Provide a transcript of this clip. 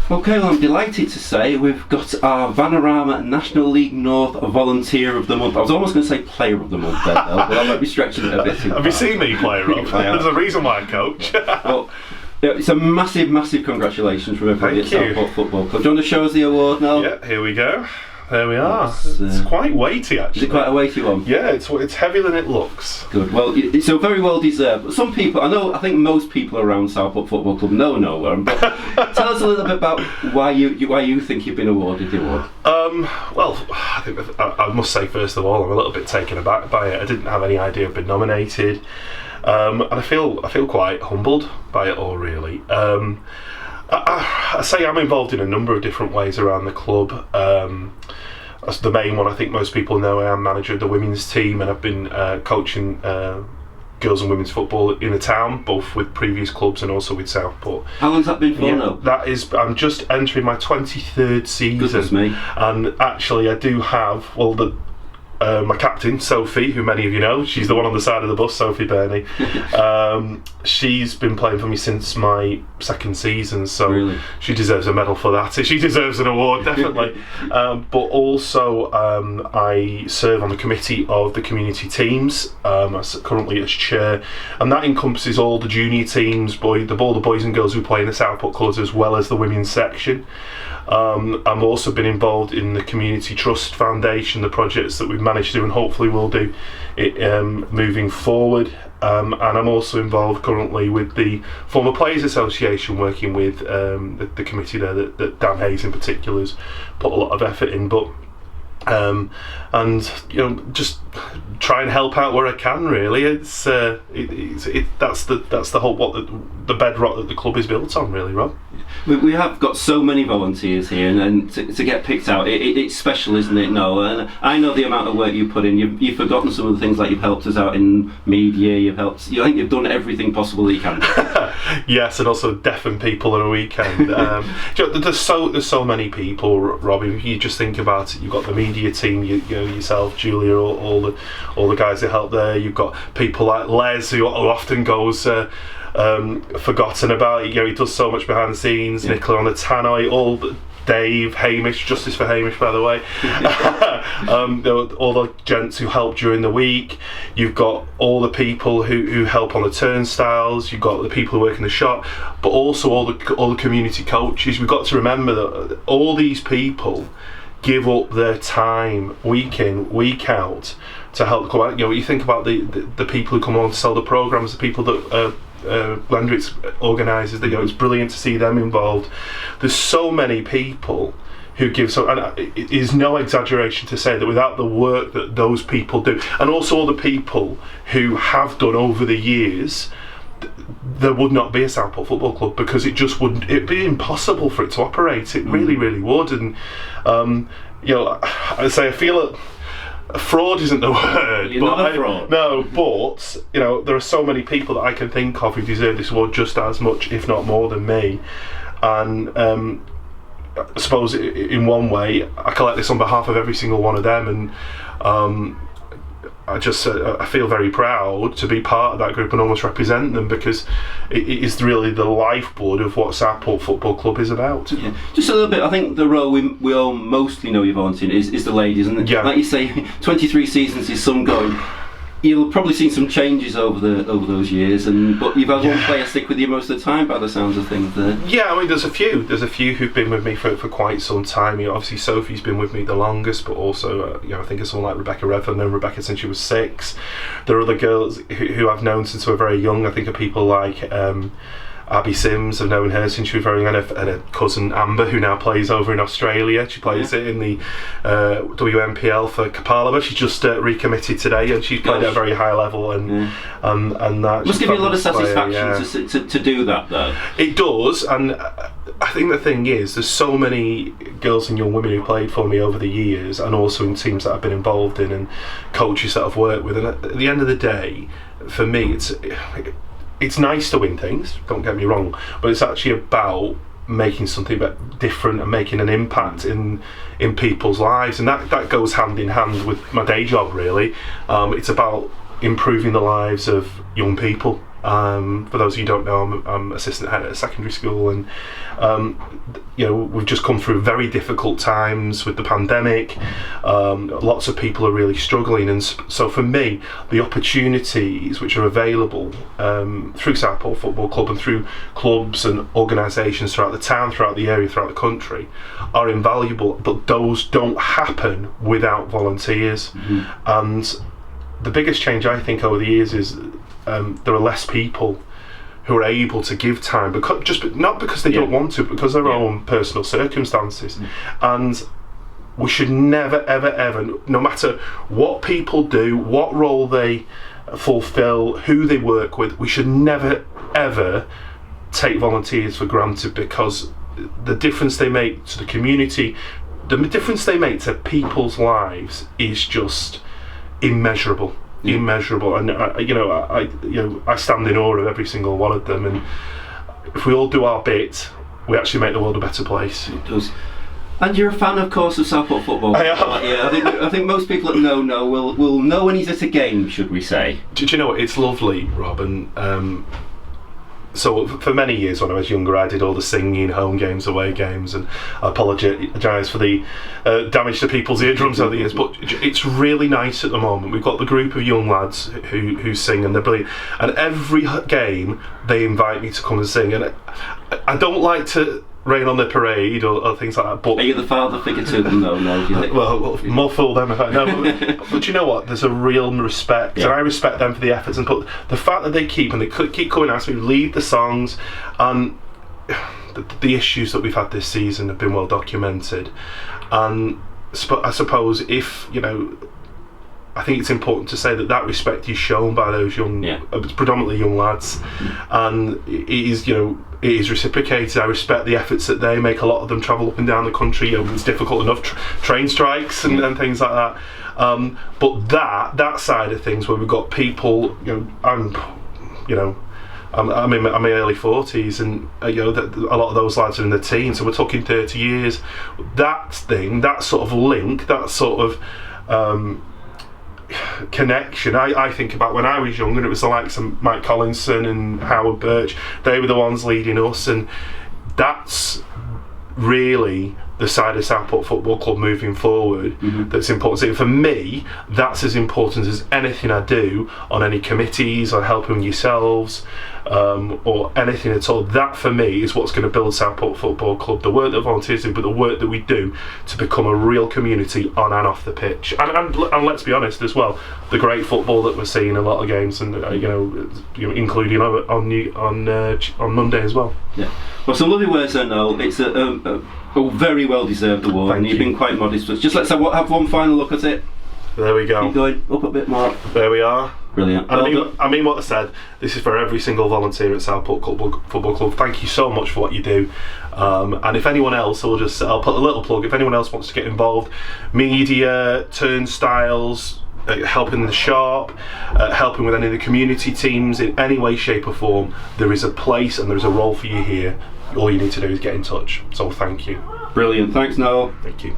Okay, well, I'm delighted to say we've got our Vanarama National League North Volunteer of the Month. I was almost going to say Player of the Month then, but I might be stretching it a bit too far. Have you seen me play, Rob? There's a reason why I coach. Well, it's a massive, massive congratulations from everybody at Southport Football Club. Do you want to show us the award now? Yeah, here we go. There we are. It's quite weighty, actually. Is it quite a weighty one? Yeah, it's heavier than it looks. Good. Well, it's so very well deserved. But some people, I think most people around Southport Football Club know Noel. But tell us a little bit about why you think you've been awarded the award. Well, I must say first of all, I'm a little bit taken aback by it. I didn't have any idea I'd been nominated, and I feel quite humbled by it all, really. I say I'm involved in a number of different ways around the club. That's the main one. I think most people know I am manager of the women's team, and I've been coaching girls and women's football in the town, both with previous clubs and also with Southport. How long's that been for now? I'm just entering my 23rd season. Goodness me. And actually I do have, my captain, Sophie, who many of you know, she's the one on the side of the bus, Sophie Burney. She's been playing for me since my second season, so really? She deserves a medal for that. She deserves an award, definitely. But also, I serve on the committee of the community teams, currently as chair, and that encompasses all the junior teams, all the boys and girls who play in the Southport colours, as well as the women's section. I've also been involved in the Community Trust Foundation, the projects that we've managed to do and hopefully will do it, moving forward. And I'm also involved currently with the Former Players Association, working with the committee there that Dan Hayes in particular has put a lot of effort in. But and just try and help out where I can. Really, that's the whole the bedrock that the club is built on. Really, Rob. We have got so many volunteers here, and to get picked out, it's special, isn't it? No, and I know the amount of work you put in. You've forgotten some of the things, like you've helped us out in media. You've helped. I think you've done everything possible that you can. Yes, and also deafen people on a weekend. There's so many people, Robbie. You just think about it. You've got the media team. Yourself, Julia, all the guys that help there. You've got people like Les, who often goes forgotten about. He does so much behind the scenes. Yeah. Nicola on the tannoy, Dave, Hamish, justice for Hamish, by the way. All the gents who help during the week. You've got all the people who help on the turnstiles. You've got the people who work in the shop, but also all the community coaches. We've got to remember that all these people give up their time week in, week out to help the club. You think about the people who come on to sell the programmes, the people that Blendrix organises. It's brilliant to see them involved. There's so many people who give so, and it is no exaggeration to say that without the work that those people do, and also all the people who have done over the years, there would not be a Southport Football Club, because it'd be impossible for it to operate. It really would. And I feel that fraud isn't the word. You're not a fraud. No, but there are so many people that I can think of who deserve this award just as much, if not more, than me. And I suppose in one way I collect this on behalf of every single one of them, and I feel very proud to be part of that group and almost represent them, because it is really the lifeblood of what Southport Football Club is about. Yeah. Just a little bit, I think the role we all mostly know you're volunteering is the ladies, and like you say, 23 seasons is some going. You'll probably seen some changes over those years, but you've had one player stick with you most of the time, by the sounds of things there. Yeah, I mean, there's a few who've been with me for quite some time. Obviously Sophie's been with me the longest, but also I think of someone like Rebecca Redford. I've known Rebecca since she was 6. There are other girls who I've known since we were very young. I think of people like Abby Sims. I've known her since she was very young, and her cousin Amber, who now plays over in Australia. She plays it in the WMPL for Kapalaba. She's just recommitted today, and she's played at a very high level, and that must give you a lot of satisfaction to do that, though. It does, and I think the thing is, there's so many girls and young women who played for me over the years, and also in teams that I've been involved in, and coaches that I've worked with. And at the end of the day, for me, it's nice to win things, don't get me wrong, but it's actually about making something different and making an impact in people's lives, and that goes hand in hand with my day job, really. It's about improving the lives of young people, For those of you who don't know, I'm assistant head at a secondary school, and we've just come through very difficult times with the pandemic. Lots of people are really struggling, and so for me, the opportunities which are available through Southport Football Club and through clubs and organisations throughout the town, throughout the area, throughout the country, are invaluable. But those don't happen without volunteers. And the biggest change I think over the years is there are less people who are able to give time, not because they don't want to, but because of their own personal circumstances. And we should never, ever, ever, no matter what people do, what role they fulfil, who they work with, we should never, ever take volunteers for granted, because the difference they make to the community, the difference they make to people's lives is just immeasurable. And I stand in awe of every single one of them, and if we all do our bit, we actually make the world a better place. It does. And you're a fan, of course, of Southport football. I am. Yeah, I think most people that know Noel will know when he's at a game, should we say? Did you know what? It's lovely, Rob, and so for many years when I was younger, I did all the singing, home games, away games, and I apologise for the damage to people's eardrums over the years, but it's really nice at the moment. We've got the group of young lads who sing, and they're brilliant, and every game they invite me to come and sing, and I don't like to rain on their parade or things like that, but... Are you the father figure to them though, no? Do you think? Well, more fool them if I know. But you know what? There's a real respect, and I respect them for the efforts, but the fact that they keep coming out to me, lead the songs, and the issues that we've had this season have been well documented. And I suppose if, I think it's important to say that respect is shown by those young, predominantly young lads, and it is reciprocated. I respect the efforts that they make. A lot of them travel up and down the country. It's difficult enough, train strikes and things like that. But that side of things, where we've got people, I'm in my early 40s, and a lot of those lads are in their teens, so we're talking 30 years. That sort of link, that sort of connection, I think about when I was young, and it was the likes of Mike Collinson and Howard Birch. They were the ones leading us, and that's really the side of Southport Football Club moving forward that's important. So for me, that's as important as anything I do on any committees or helping yourselves or anything at all. That for me is what's going to build Southport Football Club, the work that volunteers do, but the work that we do to become a real community on and off the pitch, and let's be honest as well, the great football that we're seeing in a lot of games, and including on Monday as well. Well, some lovely words there, Noel. It's a very well deserved award. Thank and you've you. been quite modest, but just let's have one final look at it. There we go. Keep going up a bit more. There we are. Brilliant. And I mean what I said. This is for every single volunteer at Southport Football Club. Thank you so much for what you do. And if anyone else, I'll put a little plug. If anyone else wants to get involved, media, turnstiles, helping the shop, helping with any of the community teams in any way, shape or form, there is a place and there is a role for you here. All you need to do is get in touch. So thank you. Brilliant. Thanks, Noel. Thank you.